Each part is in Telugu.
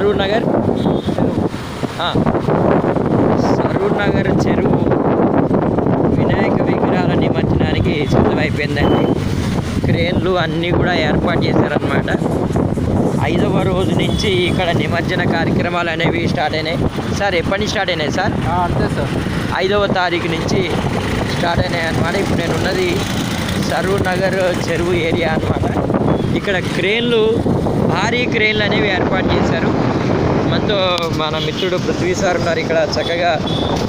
సరూర్ నగర్ సరూర్ నగర్ చెరువు వినాయక విగ్రహాల నిమజ్జనానికి సిద్ధమైపోయిందండి. క్రేన్లు అన్నీ కూడా ఏర్పాటు చేశారనమాట. 5వ రోజు నుంచి ఇక్కడ నిమజ్జన కార్యక్రమాలు అనేవి స్టార్ట్ అయినాయి. సార్ ఎప్పటి నుంచి స్టార్ట్ అయినాయి సార్? అంతే సార్, 5వ తారీఖు నుంచి స్టార్ట్ అయినాయి అనమాట. ఇప్పుడు నేను ఉన్నది సరూర్ నగర్ చెరువు ఏరియా అనమాట. ఇక్కడ క్రేన్లు, భారీ క్రేన్లు అనేవి ఏర్పాటు చేశారు. మనతో మన మిత్రుడు పృథ్వీ సార్ ఉన్నారు. ఇక్కడ చక్కగా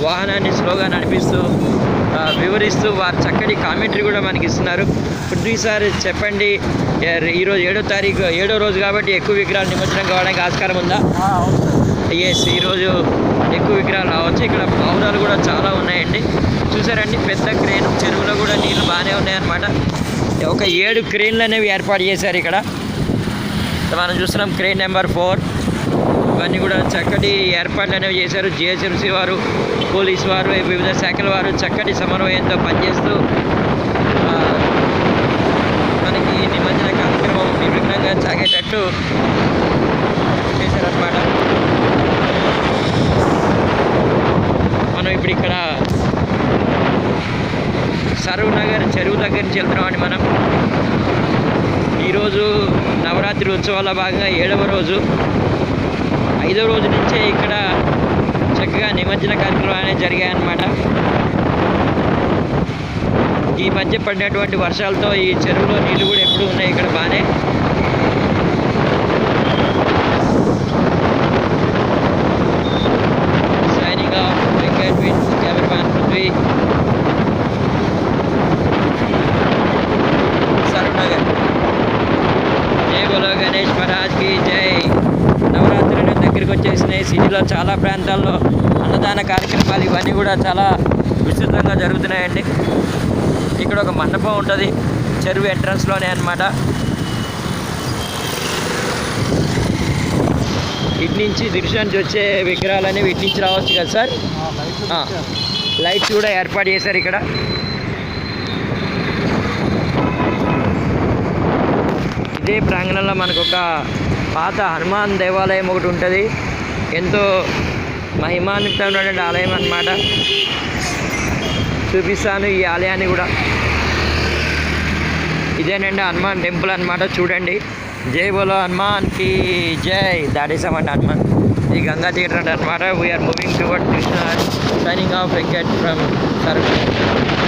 వాహనాన్ని స్లోగా నడిపిస్తూ వివరిస్తూ వారు చక్కటి కామెంటరీ కూడా మనకి ఇస్తున్నారు. పృథ్వీ సార్ చెప్పండి, ఈరోజు 7వ రోజు కాబట్టి ఎక్కువ విగ్రహాలు నిమజ్జనం కావడానికి ఆస్కారం ఉందా? ఎస్, ఈరోజు ఎక్కువ విగ్రహాలు రావచ్చు. ఇక్కడ పావురాలు కూడా చాలా ఉన్నాయండి. చూసారండి, పెద్ద క్రేన్, చెరువులో కూడా నీళ్ళు బాగానే ఉన్నాయన్నమాట. ఒక 7 క్రేన్లు అనేవి ఏర్పాటు చేశారు ఇక్కడ. మనం చూస్తున్నాం క్రేన్ నెంబర్ 4. ఇవన్నీ కూడా చక్కటి ఏర్పాట్లు అనేవి చేశారు. జిహెచ్ఎంసీ వారు, పోలీసు వారు, వివిధ శాఖల వారు చక్కటి సమన్వయంతో పనిచేస్తూ మనకి నిమజ్జన కార్యక్రమం నిర్విఘ్నంగా సాగేటట్టు చేశారన్నమాట. మనం ఇప్పుడు ఇక్కడ సరూర్ నగర్ చెరువు దగ్గర నుంచి వెళ్తున్నామండి. మనం ఈరోజు నవరాత్రి ఉత్సవాల భాగంగా 7వ రోజు. 5వ రోజు నుంచే ఇక్కడ చక్కగా నిమజ్జన కార్యక్రమాలు అనేవి జరిగాయన్నమాట. ఈ మధ్య పడినటువంటి వర్షాలతో ఈ చెరువులో నీళ్ళు కూడా ఎప్పుడు ఉన్నాయి ఇక్కడ బాగానే. Signing off Venkat with cameraman Prithvi, Saroor Nagar. జై బోలో గణేష్ మహారాజ్కి జై. నవరాత్రులు దగ్గరికి వచ్చేసినాయి. సిటీలో చాలా ప్రాంతాల్లో అన్నదాన కార్యక్రమాలు ఇవన్నీ కూడా చాలా విస్తృతంగా జరుగుతున్నాయండి. ఇక్కడ ఒక మండపం ఉంటుంది చెరువు ఎంట్రన్స్లోనే అన్నమాట. ఇటు నుంచి దృశ్యానికి వచ్చే విగ్రహాలు అనేవి ఇటు నుంచి రావచ్చు కదా సార్? లైట్స్ కూడా ఏర్పాటు చేశారు ఇక్కడ. ఇదే ప్రాంగణంలో మనకు ఒక పాత హనుమాన్ దేవాలయం ఒకటి ఉంటుంది. ఎంతో మహిమాన్వితమైనటువంటి ఆలయం అన్నమాట. చూపిస్తాను ఈ ఆలయాన్ని కూడా. ఇదేనండి హనుమాన్ టెంపుల్ అన్నమాట. చూడండి, జై బోలో హనుమాన్కి జై. That is our Hanuman. ఈ గంగా థియేటర్ అనమాట. We are moving toward Krishna. Signing off Venkat from Saroor.